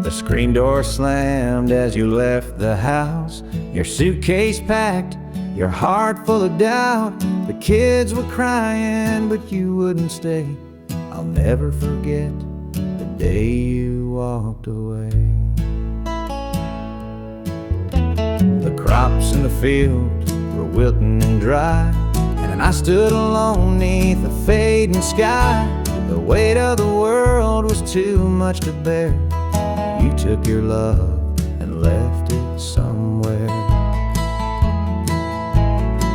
The screen door slammed as you left the house, your suitcase packed, your heart full of doubt. The kids were crying, but you wouldn't stay. I'll never forget the day you walked away. The crops in the field were wilting and dry, and I stood alone neath the fading sky. The weight of the world was too much to bear. You took your love and left it somewhere.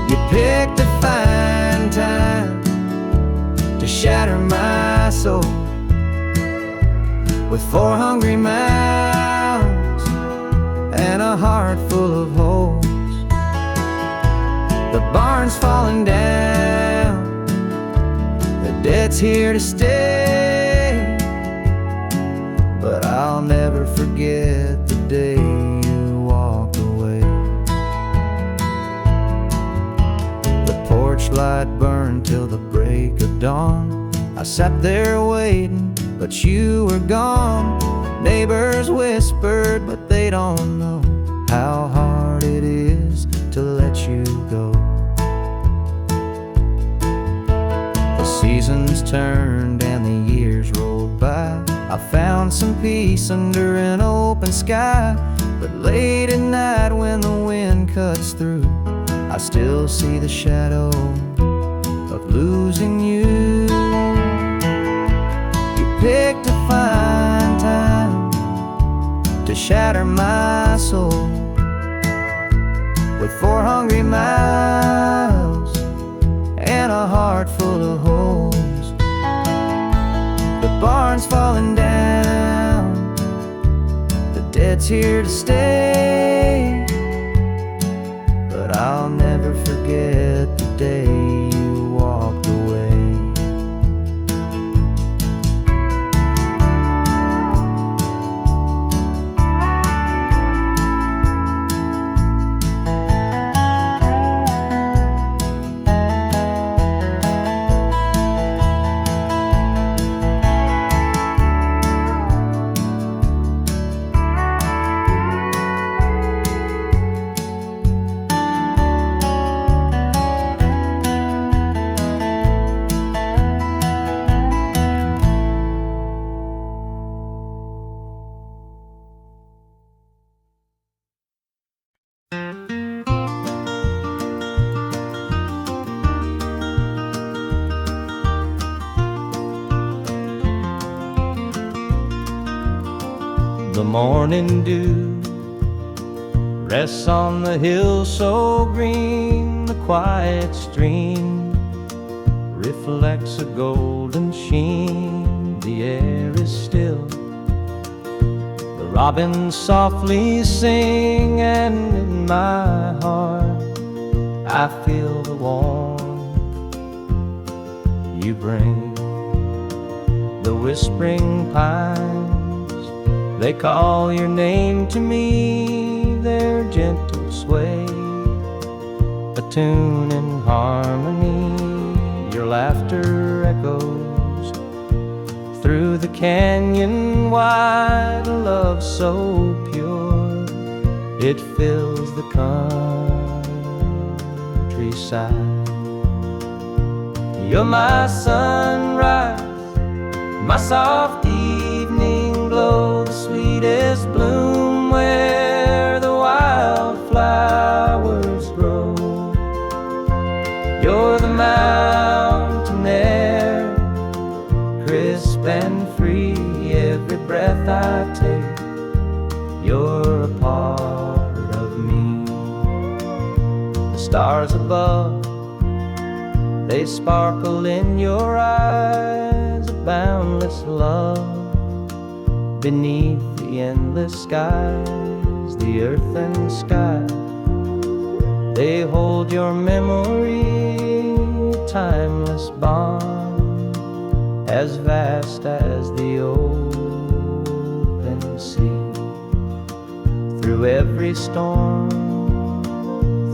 You picked a fine time to shatter my soul with 4 hungry mouths and a heart full of holes. The barn's falling down, the debt's here to stay, but I'll never forget the day you walked away. The porch light burned till the break of dawn. I sat there waiting, but you were gone. Neighbors whispered, but they don't know how hard it is to let you go. The seasons turned and the years rolled by. I found some peace under an open sky, but late at night when the wind cuts through, I still see the shadow of losing you. You picked a fine time to shatter my soul with 4 hungry mouths and a heart full of holes. The barn's falling down, the debt's here to stay, but I'll never forget the day you walked away. The morning dew rests on the hill so green. The quiet stream reflects a golden sheen. The air is still, the robins softly sing, and in my heart I feel the warmth you bring. The whispering pines, they call your name to me, their gentle sway, a tune in harmony. Your laughter echoes through the canyon wide, a love so pure it fills the countryside. You're my sunrise, my soft evening glow, the sweetest bloom where the wildflowers grow. You're the mountain air, crisp and free, every breath I take, you're a part of me. The stars above, they sparkle in your eyes, a boundless love beneath the endless skies. The earth and sky, they hold your memory, a timeless bond, as vast as the open sea. Through every storm,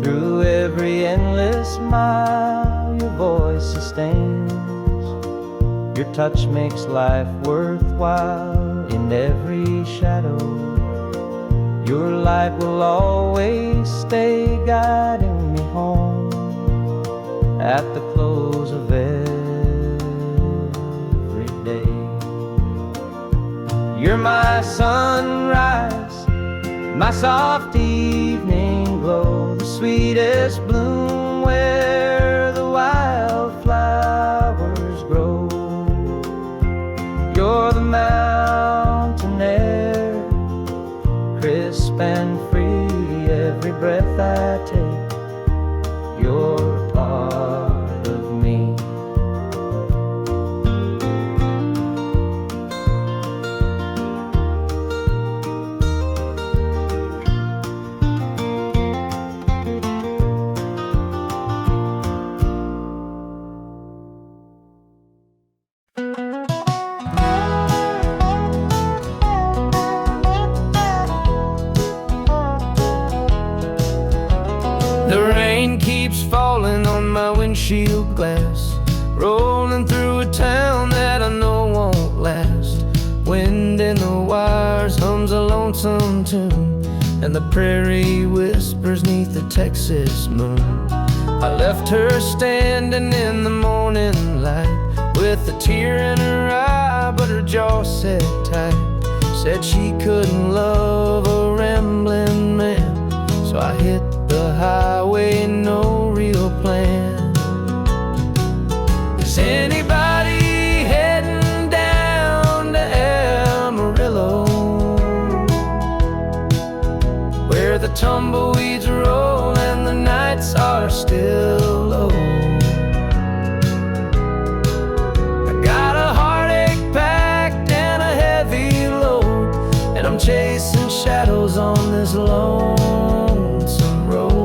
through every endless mile, your voice sustains, your touch makes life worthwhile. in every shadow. Your light will always stay guiding me home at the close of every day. You're my sunrise, my soft evening glow, the sweetest bloom where the wildflowers grow. You're the mountain air, crisp and free, every breath I take. You're part of me. The rain keeps falling on my windshield glass, rolling through a town that I know won't last. Wind in the wires hums a lonesome tune, and the prairie whispers 'neath the Texas moon. I left her standing in the morning light, with a tear in her eye, but her jaw set tight. Said she couldn't love a rambling man, so I hit the highway, no real plan. Is anybody heading down to Amarillo, where the tumbleweeds roll and the nights are still low? I got a heartache packed and a heavy load, and I'm chasing shadows on this lonesome road.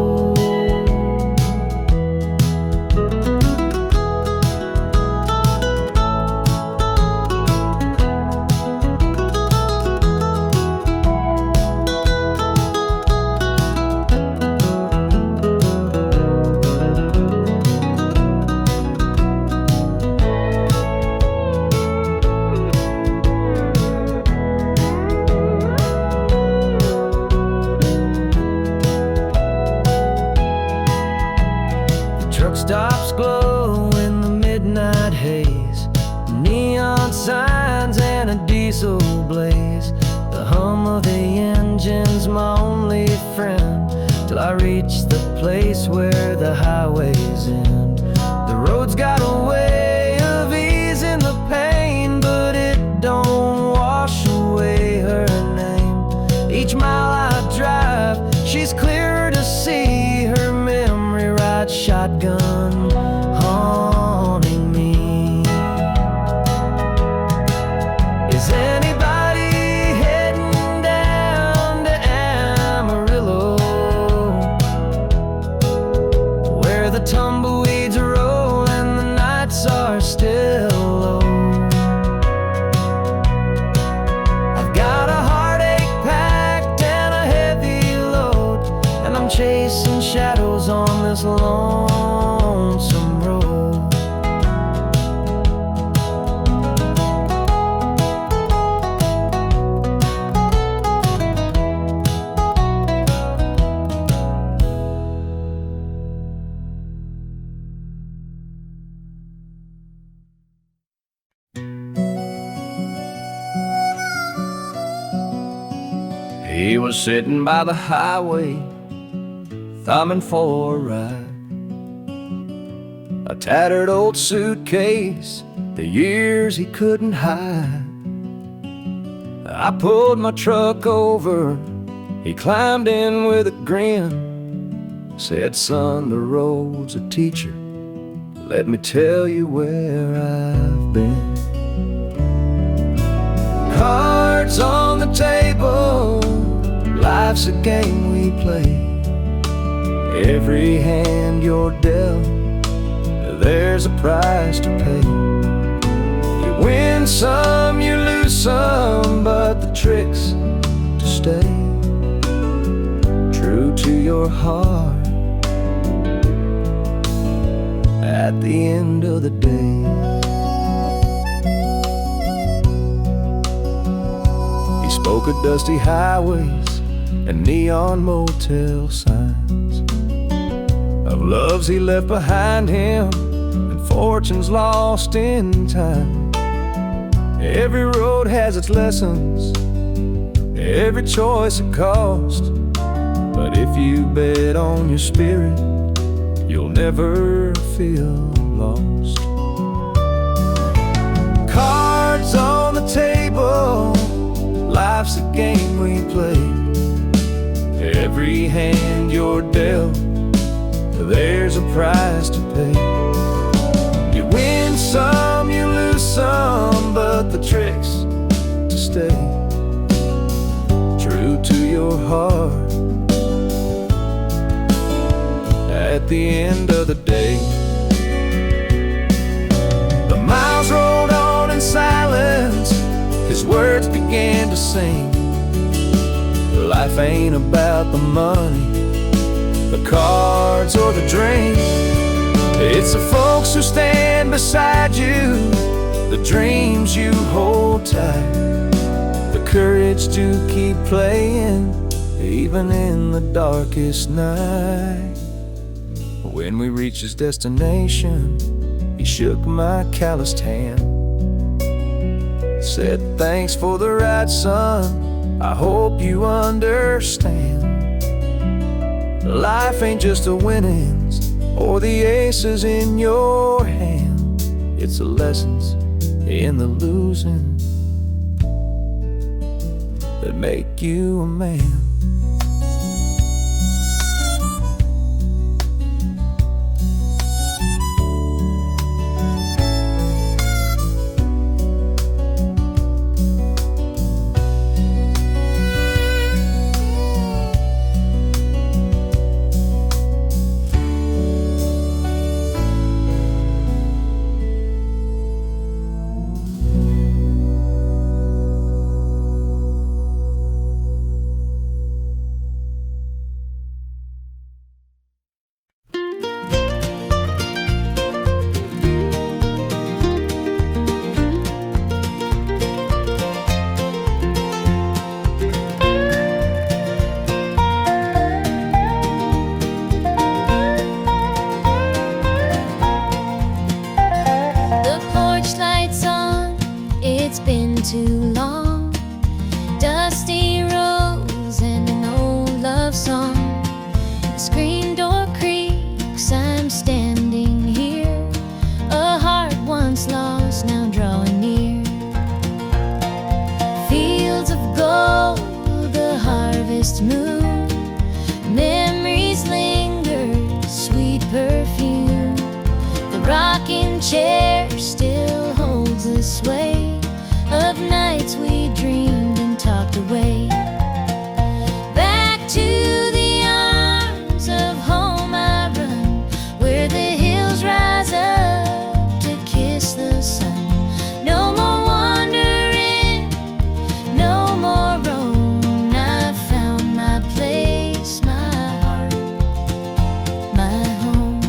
Stops glow in the midnight haze, neon signs and a diesel blaze. The hum of the engine's my only friend, till I reach the place where the highways end. The road's got a way of easing the pain, but it don't wash away her name. Each mile I drive, she's clearer to see, her memory rides shotgun, haunting me. Is anybody heading down to Amarillo, where the tumbleweeds roll and the nights are still low? I've got a heartache packed and a heavy load, and I'm chasing shadows on this lonesome road. He was sitting by the highway, thumbing for a ride. A tattered old suitcase, the years he couldn't hide. I pulled my truck over, he climbed in with a grin. Said, son, the road's a teacher, let me tell you where I've been. Cards on the table, life's a game we play. Every hand you're dealt, there's a price to pay. You win some, you lose some, but the trick's to stay true to your heart at the end of the day. Spoke of dusty highways and neon motel signs, of loves he left behind him and fortunes lost in time. Every road has its lessons, every choice a cost, but if you bet on your spirit, you'll never feel lost. Cards on the table, life's a game we play. Every hand you're dealt, there's a price to pay. You win some, you lose some, but the trick's to stay true to your heart at the end of the day. The miles rolled on in silence, his words began to sing. Life ain't about the money, the cards or the drink. It's the folks who stand beside you, the dreams you hold tight, the courage to keep playing even in the darkest night. When we reached his destination, he shook my calloused hand, said, "Thanks for the ride, son, I hope you understand. Life ain't just the winnings or the aces in your hand, it's the lessons in the losing that make you a man." Too long, dusty roads and an old love song. The screen door creaks, I'm standing here, a heart once lost now drawing near. Fields of gold, the harvest moon, memories linger, sweet perfume. The rocking chair still holds the sway of nights we dreamed and talked away. Back to the arms of home I run, where the hills rise up to kiss the sun. No more wandering, no more roam, I've found my place, my heart, my home.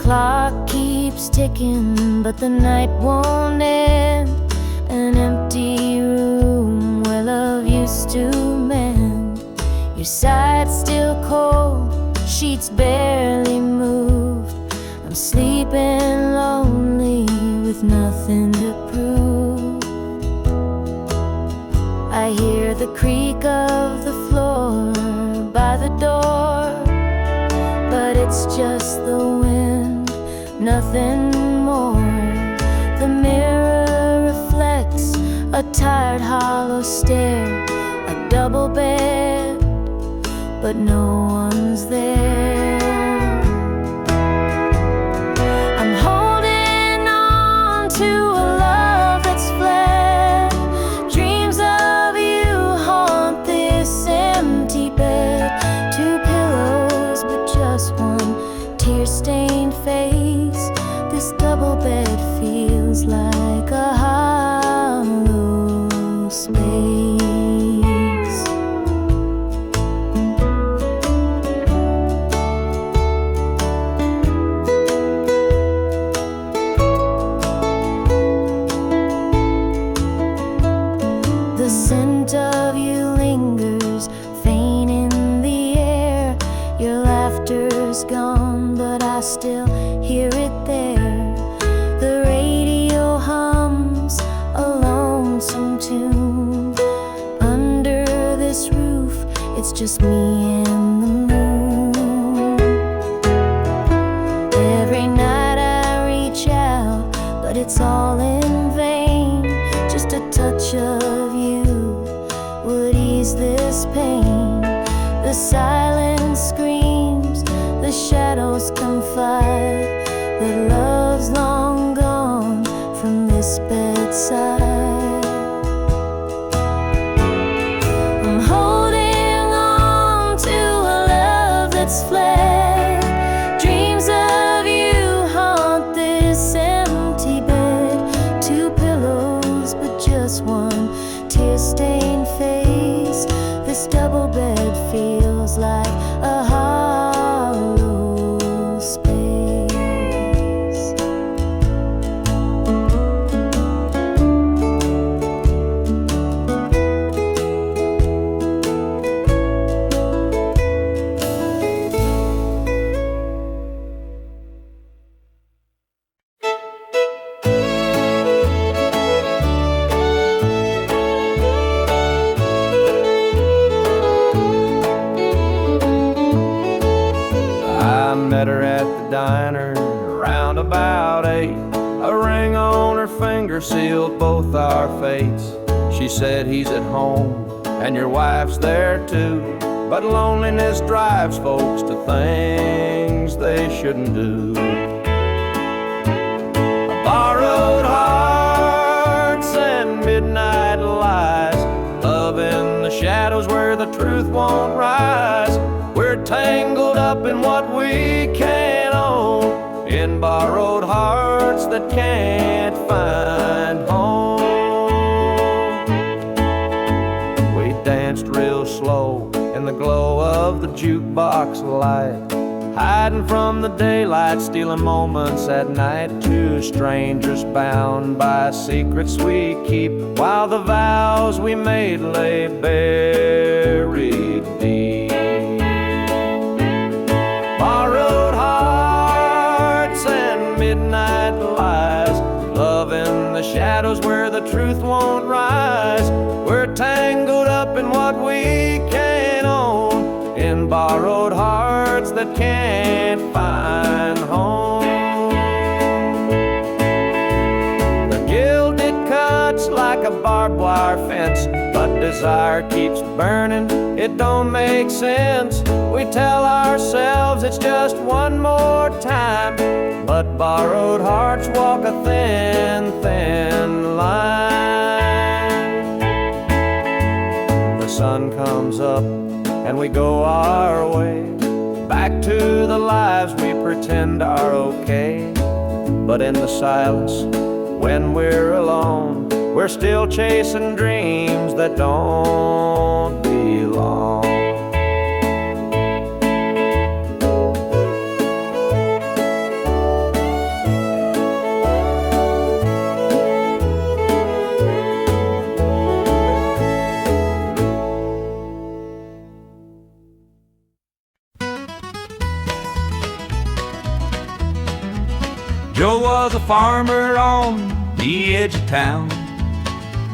clock keeps ticking, but the night won't end. An empty room where love used to mend. Your side's still cold, sheets barely moved. I'm sleeping lonely with nothing to prove. I hear the creak of the floor by the door, but it's just the wind, nothing more. The mirror reflects a tired, hollow stare. A double bed, but no one's there. I'm holding on to a love that's fled. Dreams of you haunt this empty bed. Two pillows, but just one tear-stained face. This double bed feels like a hollow space. The scent of you lingers, faint in the air. Your laughter's gone, but I still hear it there. The radio hums a lonesome tune. Under this roof, it's just me and the moon. Every night I reach out, but it's all in vain. Just a touch of you would ease this pain. The silence screams, the shadows confide that love's long gone from this bedside. I'm holding on to a love that's fled. Dreams of you haunt this empty bed. Two pillows, but just one tear-stained face. This double bed feels like a hollow space. I met her at the diner around about 8. A ring on her finger sealed both our fates. She said he's at home and your wife's there too, but loneliness drives folks to things they shouldn't do. Borrowed hearts and midnight lies, love in the shadows where the truth won't rise. We're tangled up in what we can't own, in borrowed hearts that can't find home. We danced real slow in the glow of the jukebox light, hiding from the daylight, stealing moments at night. Two strangers bound by secrets we keep, while the vows we made lay buried deep. Borrowed hearts and midnight lies, love in the shadows where the truth won't rise. We're tangled up in what we can't own, in borrowed hearts that can't find home. The gilded cuts like a barbed wire fence, but desire keeps burning, it don't make sense. We tell ourselves it's just one more time, but borrowed hearts walk a thin, thin line. The sun comes up and we go our way, back to the lives we pretend are okay. But in the silence, when we're alone, we're still chasing dreams that don't belong. Joe was a farmer on the edge of town,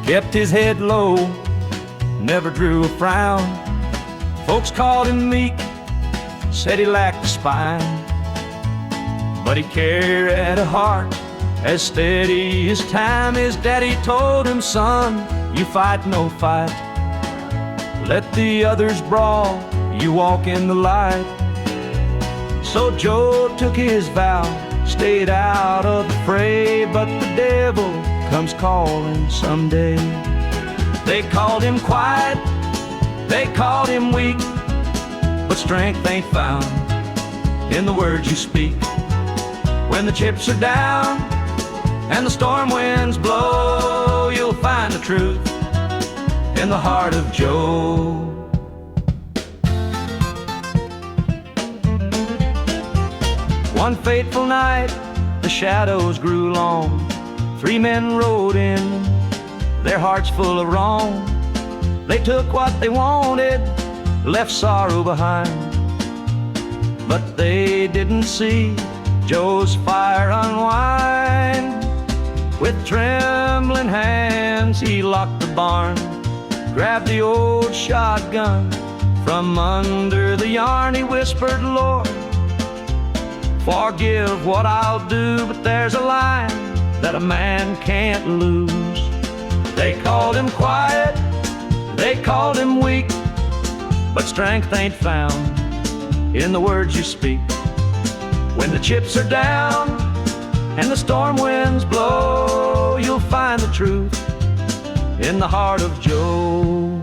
kept his head low, never drew a frown. Folks called him meek, said he lacked a spine, but he carried a heart as steady as time. His daddy told him, son, you fight no fight, let the others brawl, you walk in the light. So Joe took his vow, stayed out of the fray, but the devil comes calling someday. They called him quiet, they called him weak, but strength ain't found in the words you speak. When the chips are down and the storm winds blow, you'll find the truth in the heart of Joe. One fateful night, the shadows grew long. 3 men rode in, their hearts full of wrong. They took what they wanted, left sorrow behind, but they didn't see Joe's fire unwind. With trembling hands he locked the barn, grabbed the old shotgun from under the yarn. He whispered, Lord, forgive what I'll do, but there's a line that a man can't lose. They called him quiet, they called him weak, but strength ain't found in the words you speak. When the chips are down and the storm winds blow, you'll find the truth in the heart of Joe.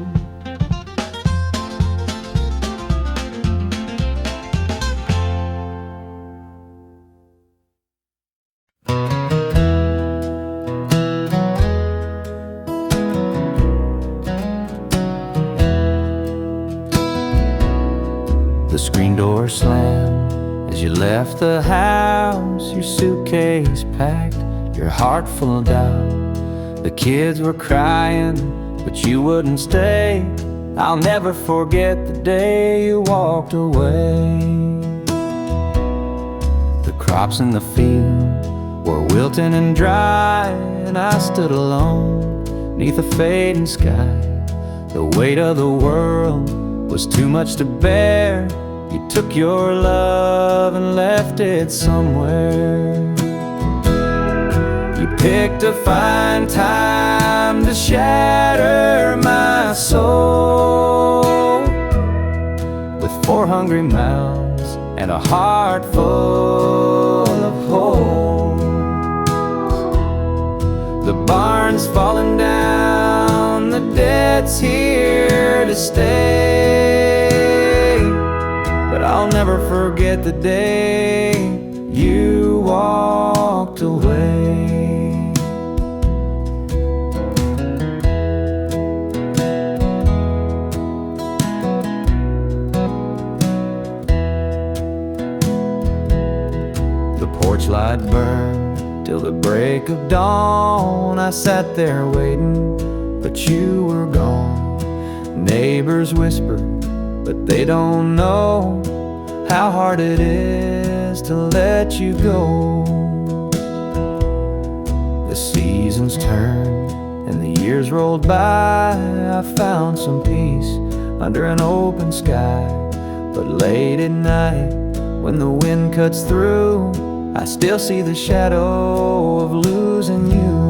The screen door slammed as you left the house, your suitcase packed, your heart full of doubt. The kids were crying, but you wouldn't stay. I'll never forget the day you walked away. The crops in the field were wilting and dry, and I stood alone neath a fading sky. The weight of the world was too much to bear. You took your love and left it somewhere. You picked a fine time to shatter my soul, with 4 hungry mouths and a heart full of holes. The barn's falling down, the debt's here to stay, but I'll never forget the day you walked away. The porch light burned till the break of dawn. I sat there waiting, but you were gone. Neighbors whispered, but they don't know how hard it is to let you go. The seasons turned and the years rolled by. I found some peace under an open sky, but late at night when the wind cuts through, I still see the shadow of losing you.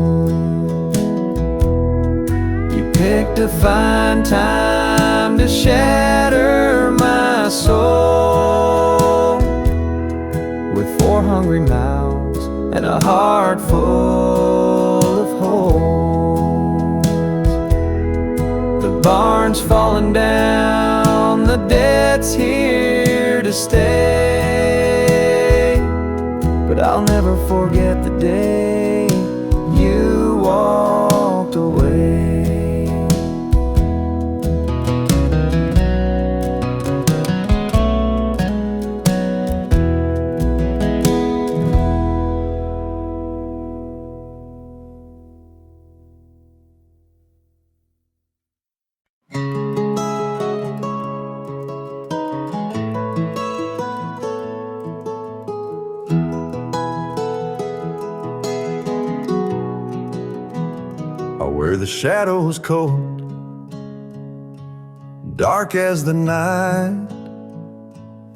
You picked a fine time to shatter my soul, with 4 hungry mouths and a heart full of holes. The barn's falling down, the debt's here to stay, but I'll never forget the day you walked away. where the shadow's cold, dark as the night,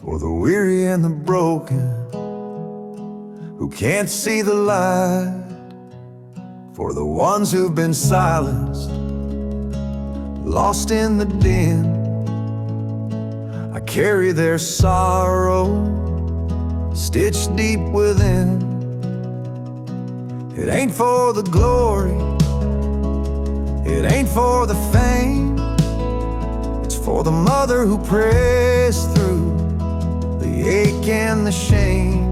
for the weary and the broken who can't see the light, for the ones who've been silenced, lost in the din. I carry their sorrow stitched deep within. It ain't for the glory, it ain't for the fame, it's for the mother who prays through the ache and the shame,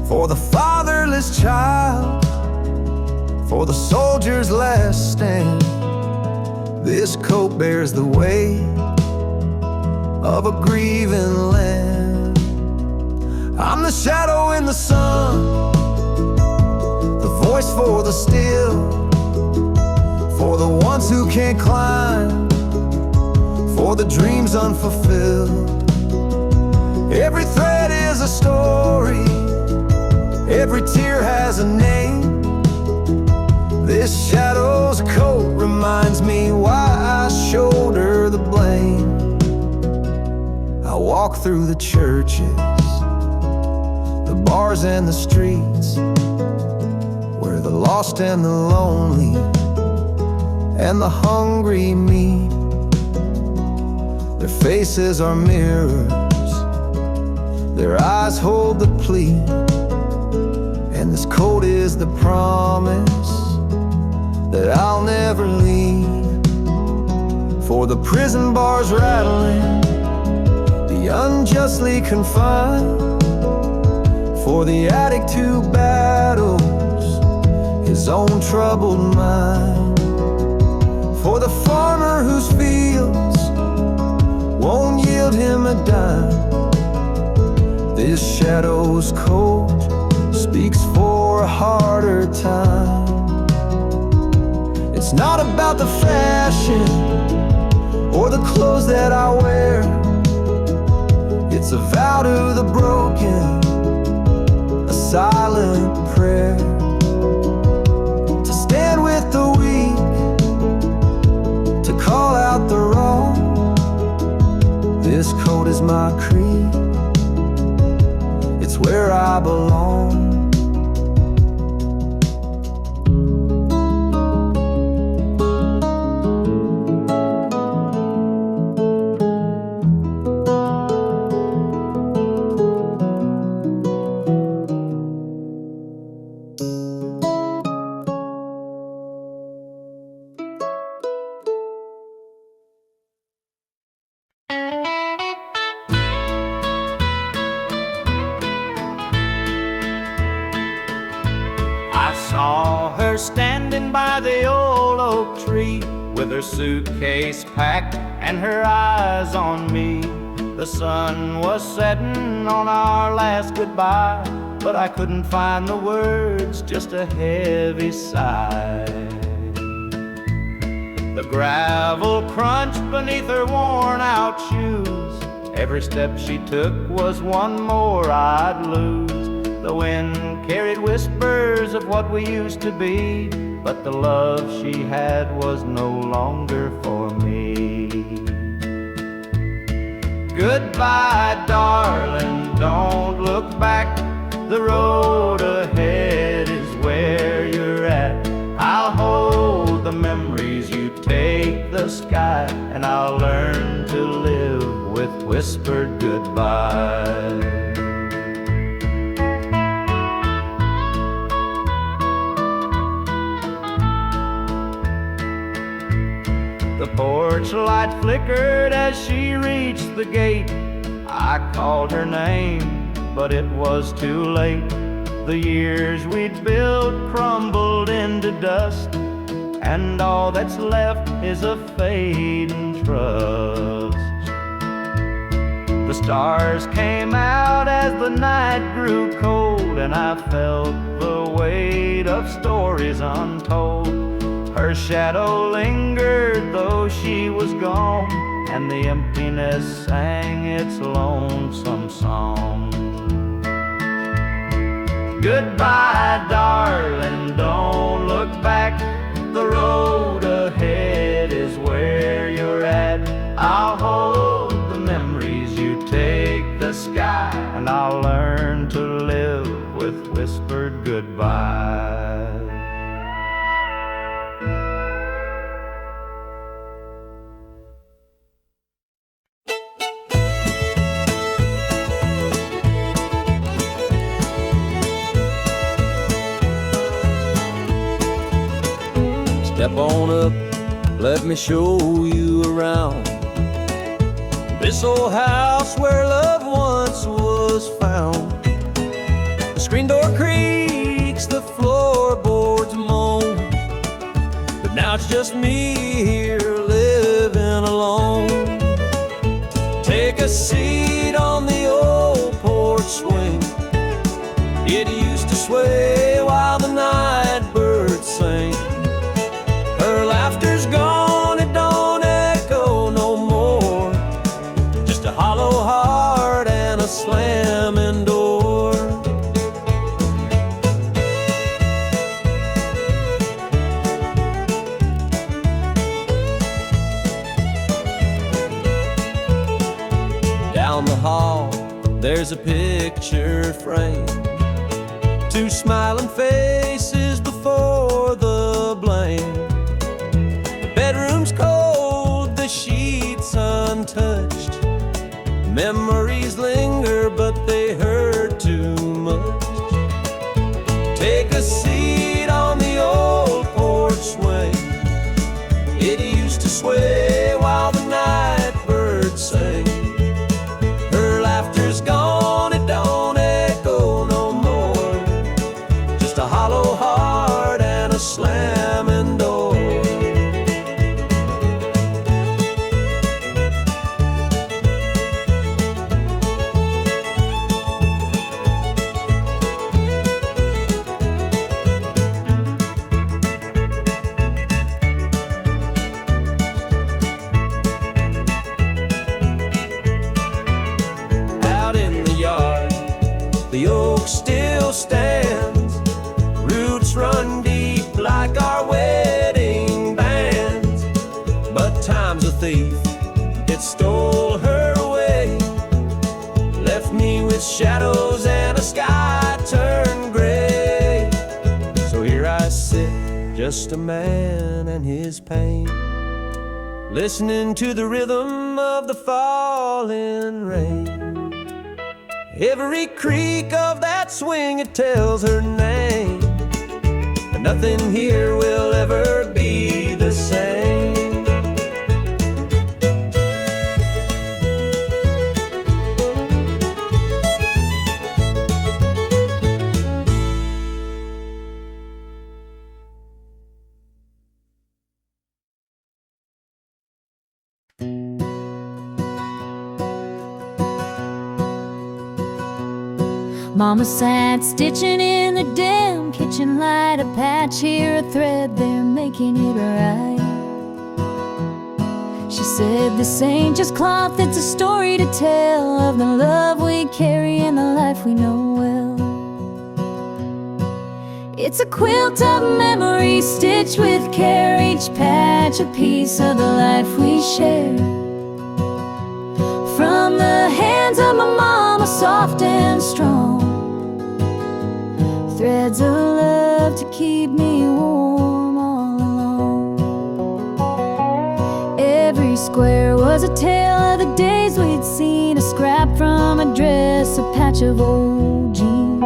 for the fatherless child, for the soldier's last stand. This coat bears the weight of a grieving land. I'm the shadow in the sun, the voice for the still, for the ones who can't climb, for the dreams unfulfilled. Every thread is a story, every tear has a name. This shadow's coat reminds me why I shoulder the blame. I walk through the churches, the bars and the streets, where the lost and the lonely and the hungry meet. Their faces are mirrors, their eyes hold the plea, and this coat is the promise that I'll never leave. For the prison bars rattling, the unjustly confined, for the addict who battles his own troubled mind, for the farmer whose fields won't yield him a dime. This shadow's coat speaks for a harder time. It's not about the fashion or the clothes that I wear, it's a vow to the broken, a silent prayer, to stand with the weak, to call out the wrong. This coat is my creed, it's where I belong. I saw her standing by the old oak tree, with her suitcase packed and her eyes on me. The sun was setting on our last goodbye, but I couldn't find the words, just a heavy sigh. The gravel crunched beneath her worn out shoes, every step she took was one more I'd lose. The wind carried whispers of what we used to be, but the love she had was no longer for me. Goodbye, darling, don't look back. The road ahead is where you're at. I'll hold the memories, you take the sky, and I'll learn to live with whispered goodbye. The porch light flickered as she reached the gate. I called her name, but it was too late. The years we'd built crumbled into dust, and all that's left is a fading trust. The stars came out as the night grew cold, and I felt the weight of stories untold. Her shadow lingered though she was gone, and the emptiness sang its lonesome song. Goodbye, darling, don't look back. The road ahead is where you're at. I'll hold the memories you take the sky, and I'll learn to live with whispered goodbye. Step on up, let me show you around this old house where love once was found. The screen door creaks, the floorboards moan, but now it's just me here living alone. Take a seat on the old porch swing. It used to sway while the night birds sang. Her laughter's gone, it don't echo no more. Just a hollow heart and a slamming door. Down the hall, there's a picture frame. Two smiling faces before the blame. Bedroom's cold, the sheets untouched. Memories linger, but they hurt too much. Take a seat on the old porch swing. It used to sway while the night birds sang. Her laughter's gone, it don't echo no more. Just a hollow heart and a slamming door. The oak still stands, roots run deep like our wedding bands. But time's a thief, it stole her away, left me with shadows and a sky turned gray. So here I sit, just a man and his pain, listening to the rhythm of the falling rain. Every creak of that swing, it tells her name, and nothing here will ever be the same. Mama sat stitching in the dim kitchen light, a patch here, a thread there, making it right. She said, this ain't just cloth, it's a story to tell of the love we carry and the life we know well. It's a quilt of memories stitched with care, each patch a piece of the life we share. From the hands of my mama, soft and strong, threads of love to keep me warm all along. Every square was a tale of the days we'd seen, a scrap from a dress, a patch of old jeans.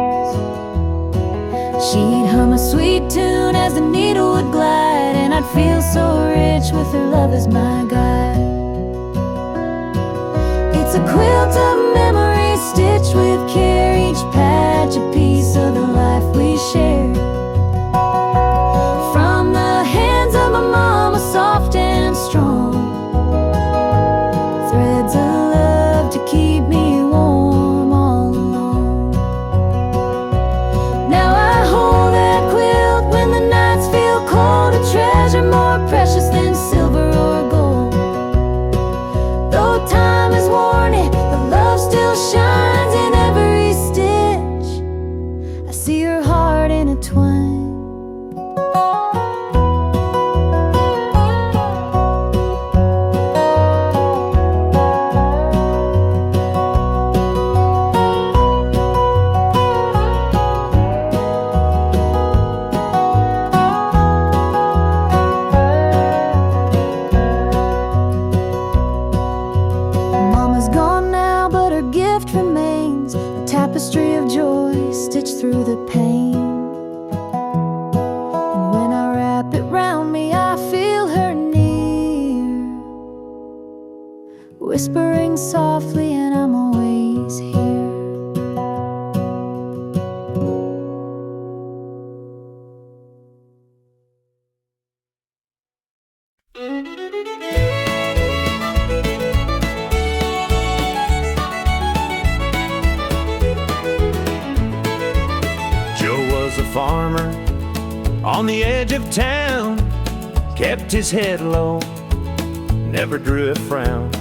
She'd hum a sweet tune as the needle would glide, and I'd feel so rich with her love as my guide. It's a quilt of memories stitched with care, each patch a piece of the life we share. From the hands of my mama, soft and strong, threads of love to keep me warm all along. Now I hold that quilt when the nights feel cold, a treasure more precious than silver or gold. Though time has worn it, the love still shines in every stitch. I see her heart intertwined. pain. And when I wrap it round me, I feel her near, whispering softly, and I'm always here. Farmer on the edge of town, kept his head low, never drew a frown.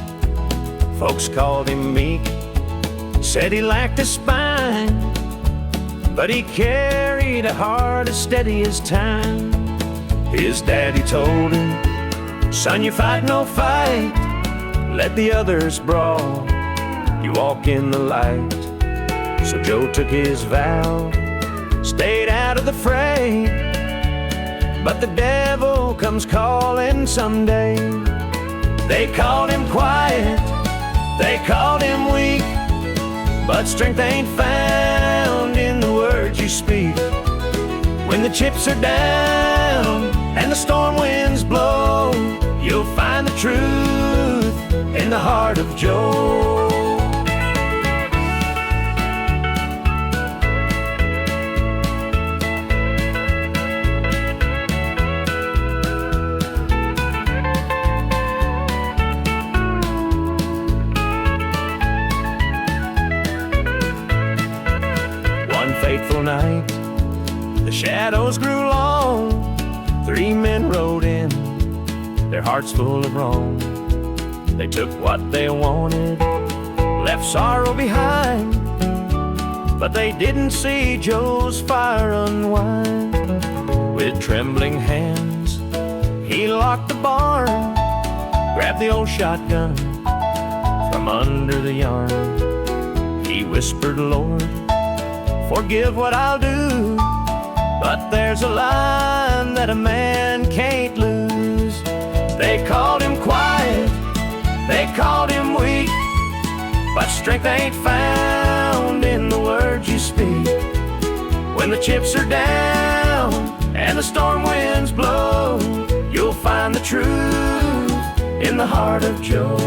Folks called him meek, said he lacked a spine, but he carried a heart as steady as time. His daddy told him, "Son, you fight no fight, let the others brawl, you walk in the light." So Joe took his vow, stayed out of the fray, but the devil comes calling someday. They called him quiet, they called him weak, but strength ain't found in the words you speak. When the chips are down and the storm winds blow, you'll find the truth in the heart of Joe. Fateful night, the shadows grew long. 3 men rode in, their hearts full of wrong. They took what they wanted, left sorrow behind, but they didn't see Joe's fire unwind. With trembling hands, he locked the barn, grabbed the old shotgun from under the yarn. He whispered, "Lord, forgive what I'll do, but there's a line that a man can't lose." They called him quiet, they called him weak, but strength ain't found in the words you speak. When the chips are down and the storm winds blow, you'll find the truth in the heart of Joe.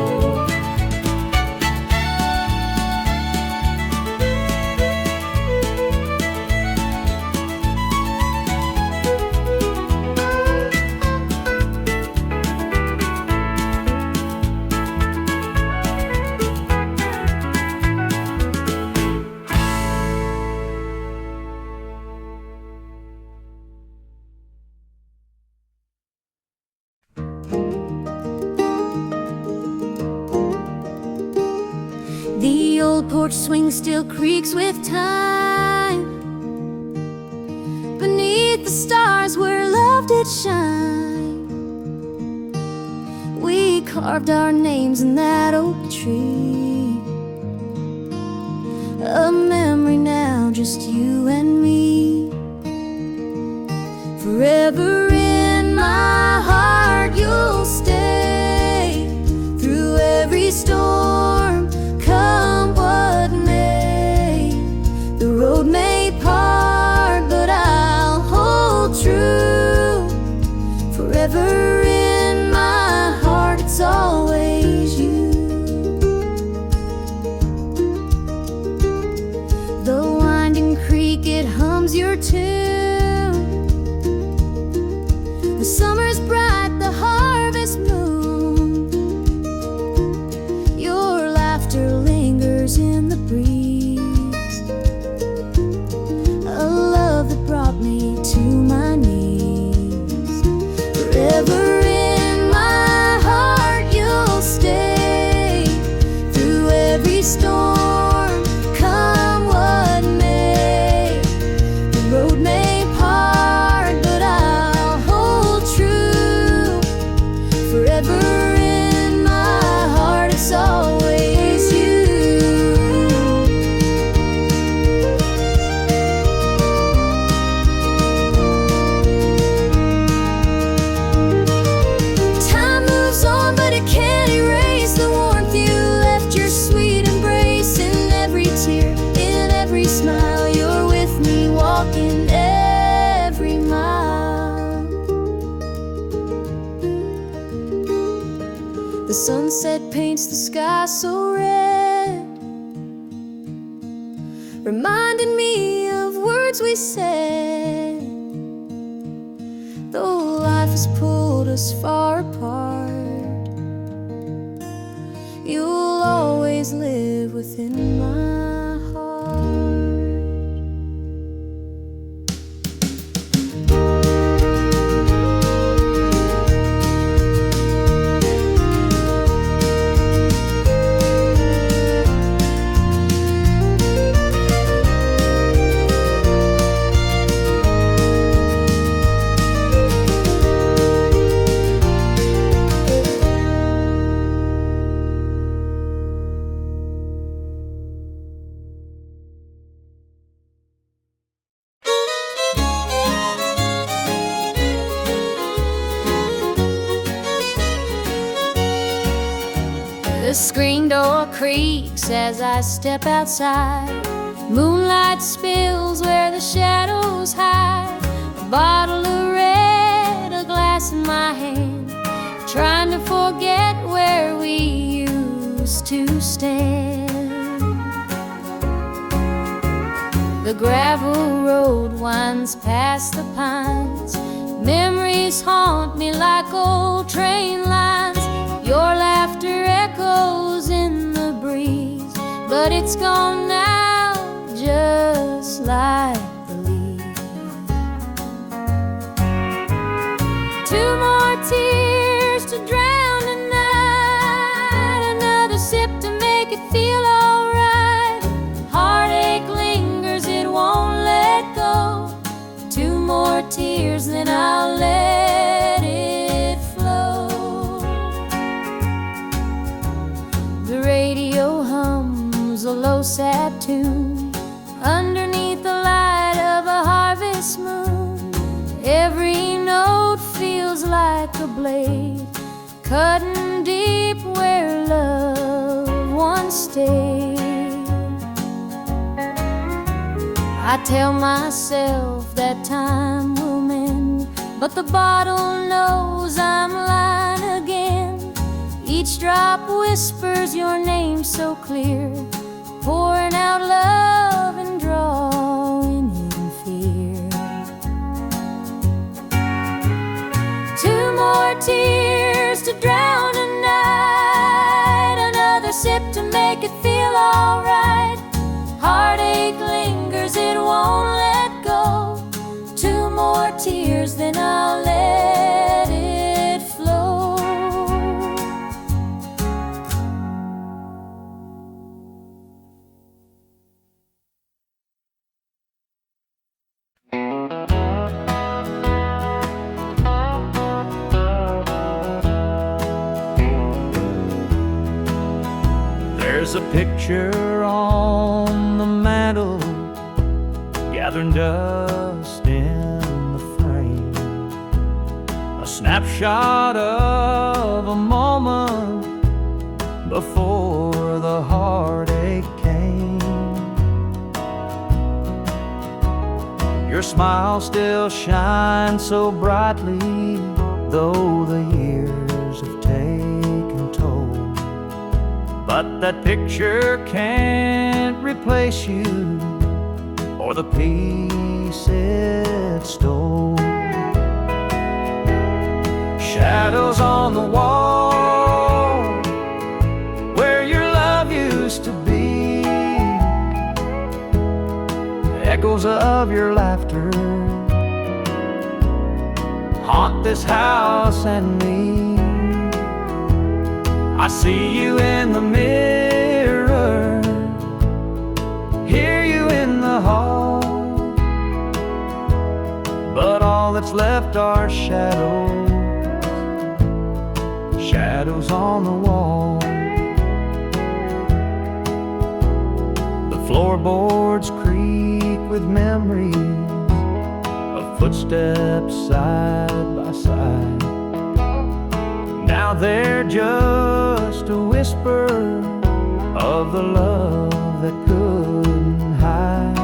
The old porch swing still creaks with time, beneath the stars where love did shine. We carved our names in that oak tree, a memory now, just you and me. Forever in my heart you'll stay, through every storm, come what may. The road may part, but I'll hold true. Forever in my heart, it's always you. The winding creek, it hums your tune, paints the sky so red, reminding me of words we said. Though life has pulled us far apart, you'll always live within my heart. The screen door creaks as I step outside. Moonlight spills where the shadows hide. A bottle of red, a glass in my hand, trying to forget where we used to stand. The gravel road winds past the pines. Memories haunt me like old train lines. Your laughter echoes in the breeze, but it's gone now, just like the leaves. Two more tears to drown the night, another sip to make it feel alright. Heartache lingers, it won't let go. Two more tears, then I'll let it flow. The radio hums a low sad tune underneath the light of a harvest moon. Every note feels like a blade cutting deep where love once stayed. I tell myself that time will mend, but the bottle knows I'm lying again. Each drop whispers your name so clear, pouring out love and drawing in fear. Two more tears to drown a night, another sip to make it feel alright. Heartache lingers, it won't let go. Two more tears, then I'll let it flow. There's a picture on the mantle, gathering dust in the frame. A snapshot of a moment before the heartache came. Your smile still shines so brightly, though the years have taken toll. But that picture can't replace you or the peace it stole. Shadows on the wall where your love used to be, echoes of your laughter haunt this house and me. I see you in the mirror, hear you in the hall, but all that's left are shadows, shadows on the wall. The floorboards creak with memories of footsteps side by side. Now they're just a whisper of the love that couldn't hide.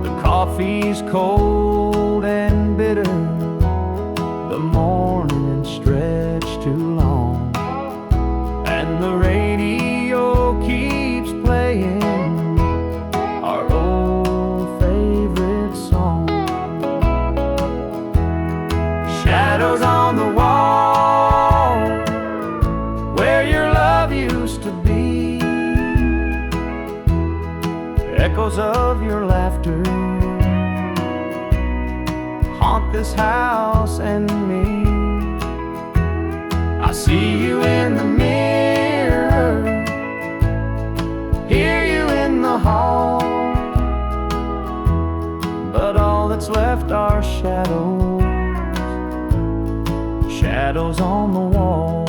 The coffee's cold and bitter, the morning stretched to echoes of your laughter haunt this house and me. I see you in the mirror, hear you in the hall, but all that's left are shadows, shadows on the wall.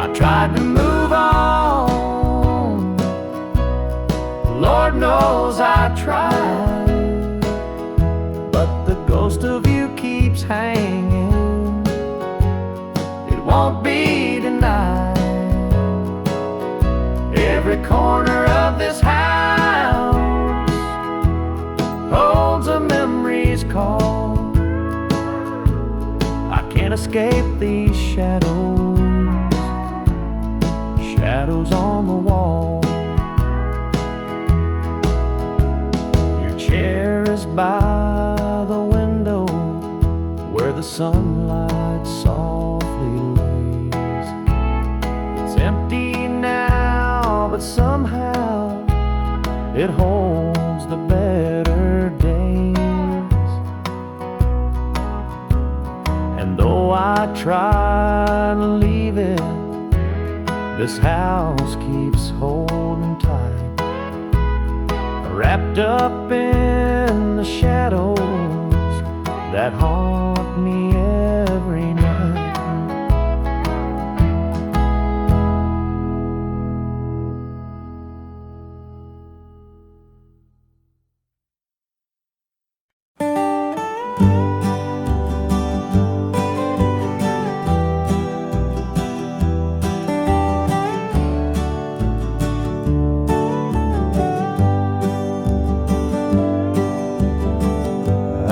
I tried to move on, Lord knows I tried, but the ghost of you keeps hanging, it won't be denied. Every corner of this house holds a memory's call. I can't escape these shadows, shadows on the wall. Your chair is by the window where the sunlight softly lays. It's empty now, but somehow it holds the better days. And though I try to leave it, this house keeps holding tight, wrapped up in the shadows that haunt me every night.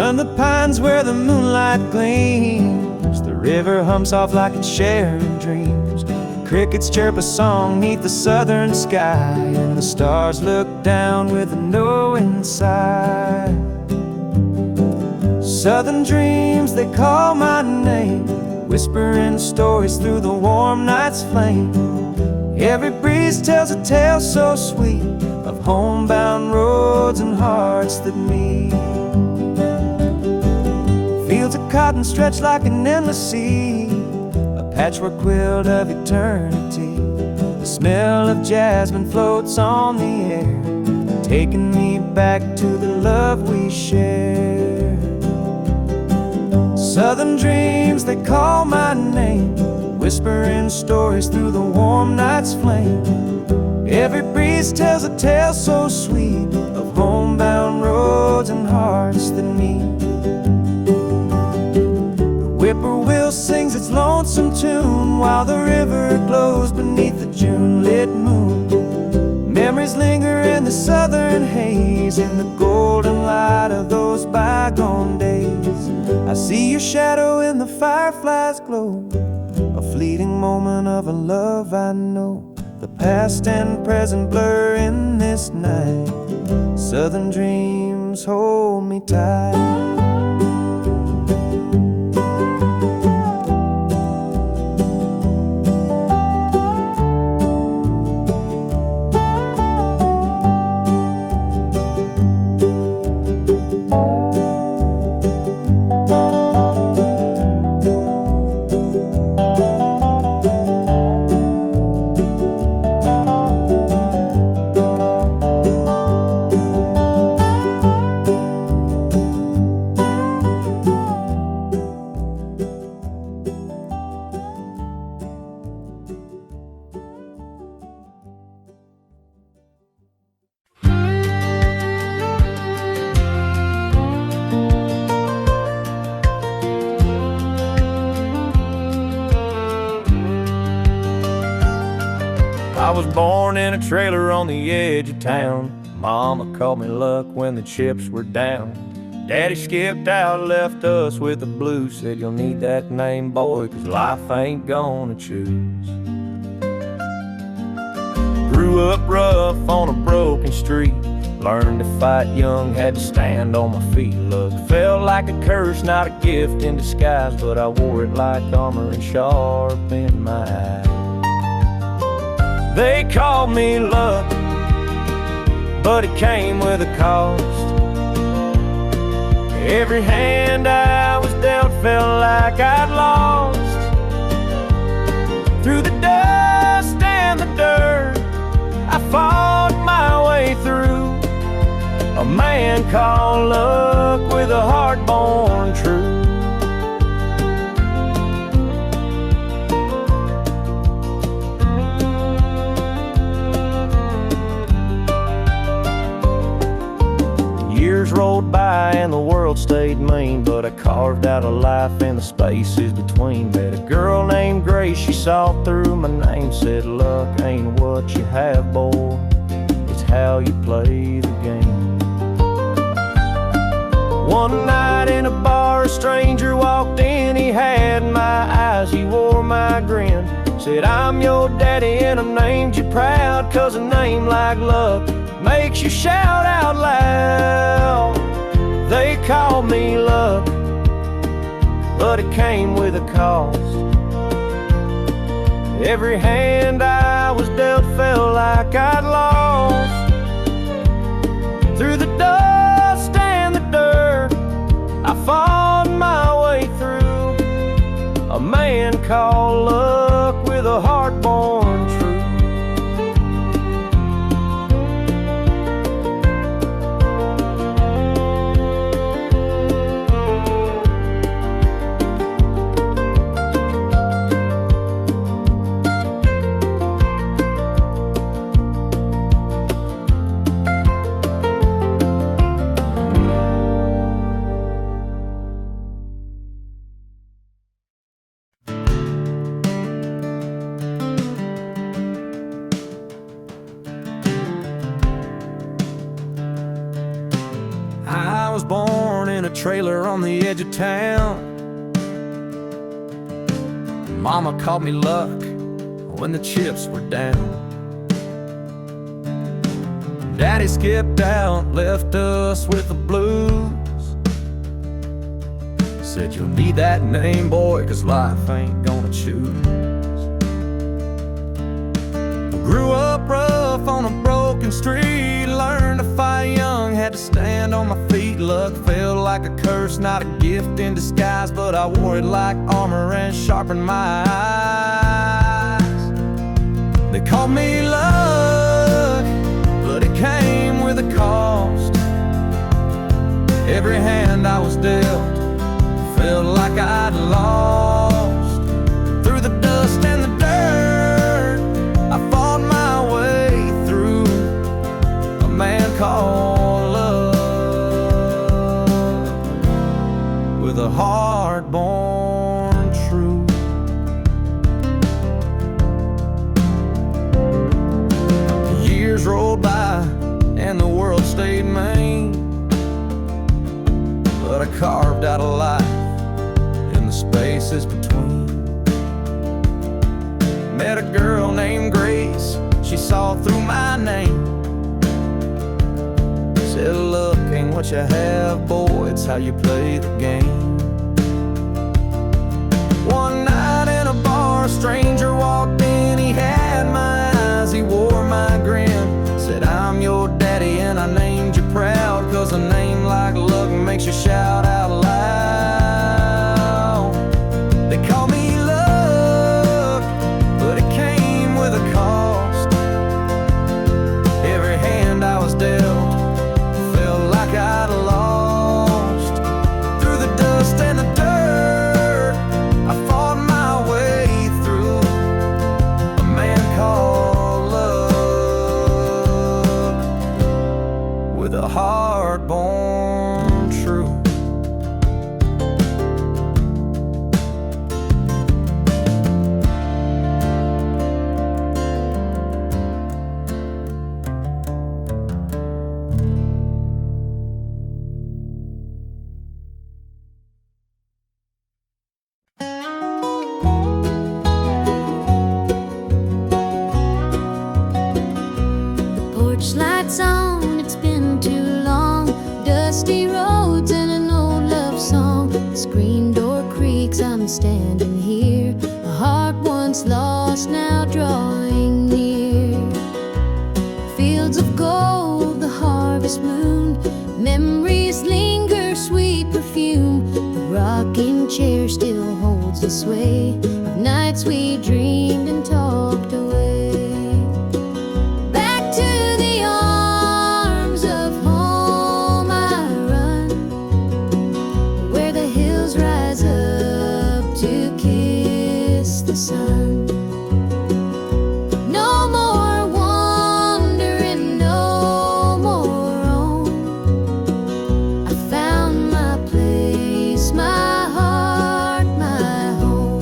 And the pines where the moonlight gleams, the river hums off like it's sharing dreams. The crickets chirp a song neath the southern sky, and the stars look down with a knowing sigh. Southern dreams, they call my name, whispering stories through the warm night's flame. Every breeze tells a tale so sweet of homebound roads and hearts that meet. Fields of cotton stretch like an endless sea, a patchwork quilt of eternity. The smell of jasmine floats on the air, taking me back to the love we shared. Southern dreams, they call my name, whispering stories through the warm night's flame. Every breeze tells a tale so sweet of homebound roads and hearts that meet. Whippoorwill sings its lonesome tune while the river glows beneath the June-lit moon. Memories linger in the southern haze, in the golden light of those bygone days. I see your shadow in the firefly's glow, a fleeting moment of a love I know. The past and present blur in this night. Southern dreams hold me tight. I was born in a trailer on the edge of town. Mama called me luck when the chips were down. Daddy skipped out, left us with the blues. Said you'll need that name, boy, 'cause life ain't gonna choose. Grew up rough on a broken street. Learned to fight young, had to stand on my feet. Look, felt like a curse, not a gift in disguise, but I wore it like armor and sharp in my eye. They called me luck, but it came with a cost. Every hand I was dealt felt like I'd lost. Through the dust and the dirt, I fought my way through. A man called luck with a heart born true. Years rolled by and the world stayed mean, but I carved out a life in the spaces between. Met a girl named Grace, she saw through my name, said luck ain't what you have, boy, it's how you play the game. One night in a bar, a stranger walked in, he had my eyes, he wore my grin. Said, I'm your daddy and I named you proud, 'cause a name like luck makes you shout out loud. They called me luck, but it came with a cost. Every hand I was dealt felt like I'd lost. Through the dust and the dirt, I fought my way through. A man called luck with a heart born true. I was born in a trailer on the edge of town. Mama called me luck when the chips were down. Daddy skipped out, left us with the blues. Said you'll need that name, boy, 'cause life ain't gonna choose. Grew up rough on a broken street, learned to fight young, had to stand on my feet. Luck felt like a curse, not a gift in disguise, but I wore it like armor and sharpened my eyes. They called me luck, but it came with a cost. Every hand I was dealt felt like I'd lost. Through the dust and the dirt, I fought my way through. A man called love with a heart born true. Years rolled by and the world stayed mean, but I carved out a life in the spaces between. Met a girl named Grace, she saw through my name. Said luck ain't what you have, boy, it's how you play the game. One night in a bar, a stranger walked in, he had my eyes, he wore my grin. Said I'm your daddy and I named you proud, 'cause a name like luck makes you shout out loud. They call me luck, but it came with a cost. Every hand I was dealt felt like I'd lost. Through the dust and the dirt, I fought my way through. A man called love with a heart born true. Porch lights on, it's been too long. Dusty roads and an old love song. The screen door creaks, I'm standing here. A heart once lost, now drawing near. Fields of gold, the heart harvest moon. Memories linger, sweet perfume. The rocking chair still holds the sway of nights we dreamed and talked away. Back to the arms of home I run, where the hills rise up to kiss the sun. No more wandering, no more roam. I found my place, my heart, my home.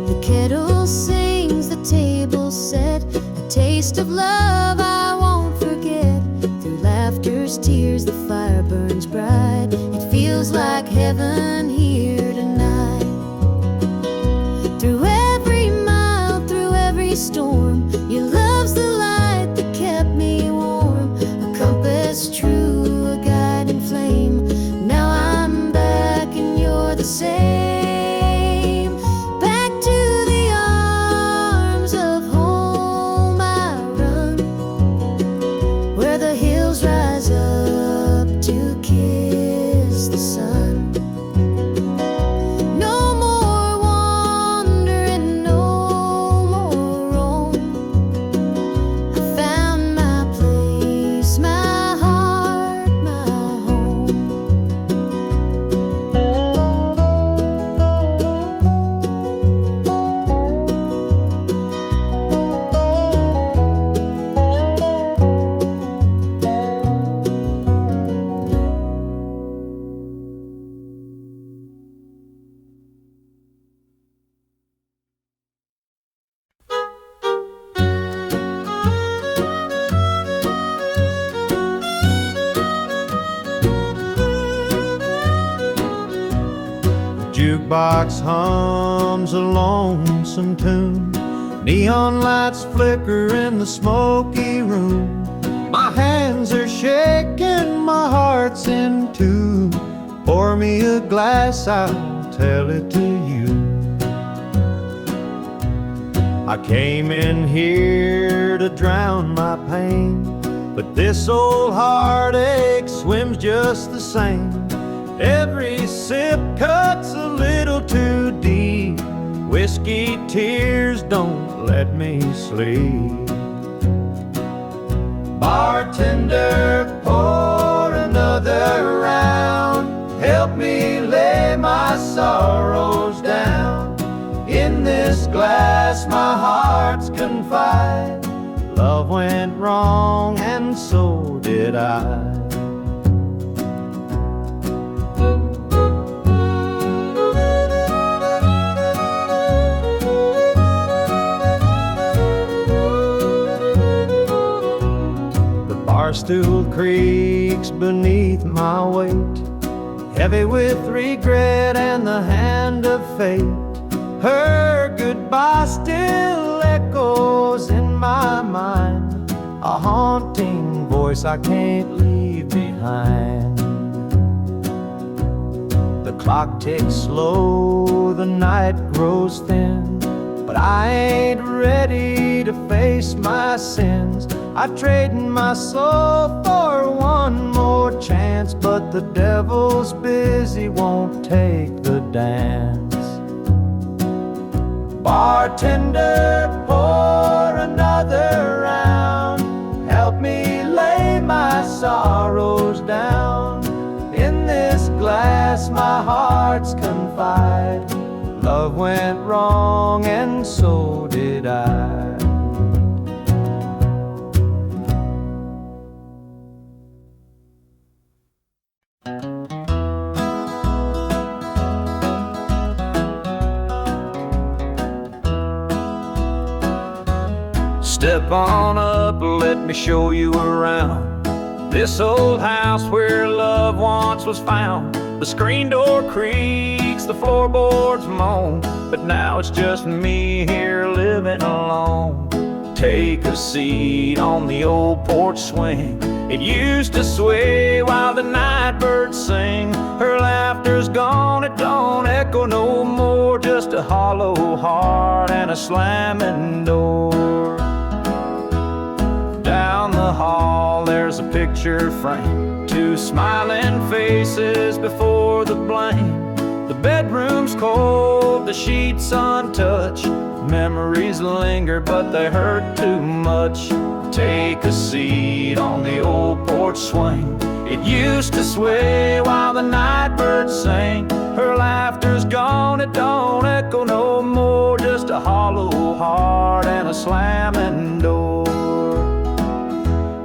The kettle sings, the table set, a taste of love I won't forget. Through laughter's tears, the fire burns bright. It feels like heaven here tonight. Through every mile, through every storm, your love's the light that kept me warm. A compass true, a guiding flame. Now I'm back and you're the same. Back to the arms of home I run, where the hills rise up to kiss the sun. No more wandering, no more roam. I found my place, my heart, my home. Jukebox hums a lonesome tune. Neon lights flicker in the smoky room. My hands are shaking, my heart's in tune. Pour me a glass, I'll tell it to you. I came in here to drown my pain, but this old heartache swims just the same. Every sip cuts a little too deep. Whiskey tears don't let me sleep. Bartender, pour another round. Help me lay my sorrows down. In this glass my heart's confide. Love went wrong and so did I. Barstool creaks beneath my weight, heavy with regret and the hand of fate. Her goodbye still echoes in my mind, a haunting voice I can't leave behind. The clock ticks slow, the night grows thin, but I ain't ready to face my sins. I trade my soul for one more chance, but the devil's busy, won't take the dance. Bartender, pour another round. Help me lay my sorrows down. In this glass my heart's confide. Love went wrong and so did I. Step on up, let me show you around this old house where love once was found. The screen door creaks, the floorboards moan, but now it's just me here living alone. take a seat on the old porch swing. It used to sway while the night birds sing. Her laughter's gone, it don't echo no more, just a hollow heart and a slamming door. Down the hall there's a picture frame, two smiling faces before the blame. The bedroom's cold, the sheets untouched. Memories linger, but they hurt too much. Take a seat on the old porch swing. It used to sway while the night birds sang. Her laughter's gone, it don't echo no more, just a hollow heart and a slamming door.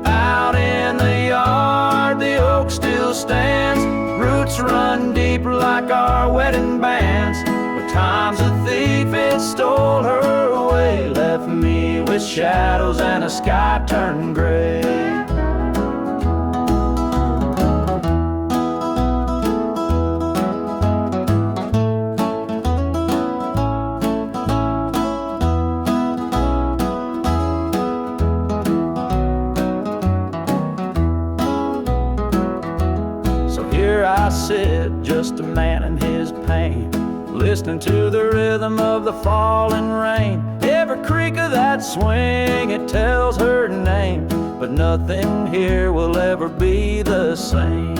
Out in the yard, the oak still stands. Roots run deep like our wedding bands. But time's a thief, it stole her away, left me with shadows and a sky turned gray. I sit, just a man in his pain, listening to the rhythm of the falling rain. Every creak of that swing, it tells her name, but nothing here will ever be the same.